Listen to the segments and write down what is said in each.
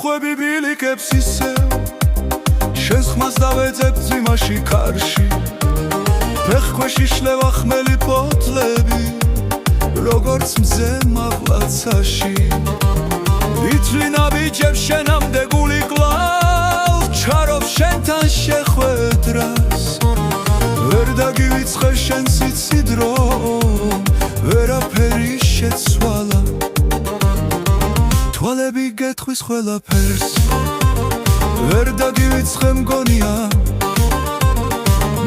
მიხვები ბილიკებს ისევ შენს ხმას დავეძებ ძიმაში კარში ფეხქვეში შლევა ხმელი პოტლები როგორც მზე მაღლაცაში ითვლინა ბიჭებს შენამდე გული კლავ ჩარობ შენთან შეხვედრას ვერ დაგივიწყე შენ სიციდრო ვერაფერი შეცვალა თვალები გეტყვის ყველაფერს ვერ დაგივიწყე მგონია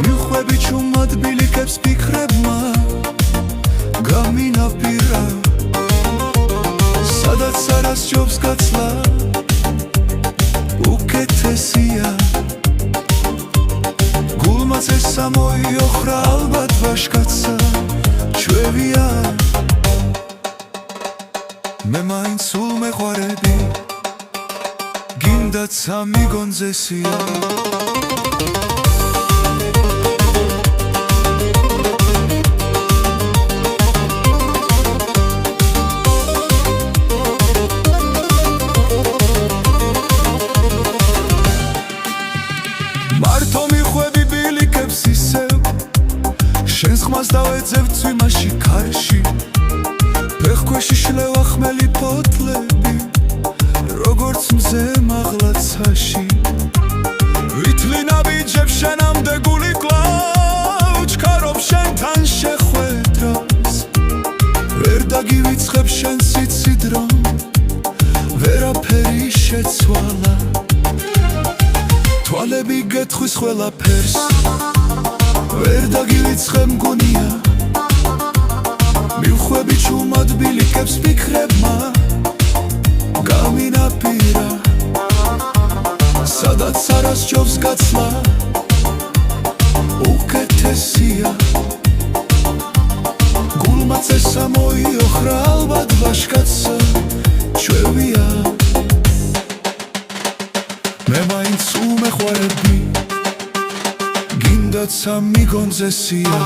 მიხვები ჩუმად ბილიკებს ფიქრებმა გამინაპირა სადაც არას ჯობს გაცლა უკეთესია გულმაც ესა მოიოხრა ალბათ ვაშკაცა ჩვევია მე მაინც სულ მეყვარები გინდაც ამიგონძესია მარტო მიხვები ბილიკებს ისევ შენს ხმას დავეძებ წვიმაში კარში ფეხქვეში შლევა ხმელი პოტლები როგორც მზე მაღლაცაში ვითვლინა ბიჭებს შენამდე გული კლავ ჩქარობ შენთან შეხვედრას ვერ დაგივიწყებ შენ სიციდრო ვერაფერი შეცვალა თვალები გეტყვის ყველაფერს ვერ დაგივიწყე მგონია მიხვები ჩუმად ბილიკებს ფიქრებმა გამინაპირა სადაც არას ჯობს გაცლა უკეთესია გულმაც ესა მოიოხრა ალბათ ვაშკაცა ჩვევია მე მაინც სულ მეყვარები გინდაც ამიგონძესია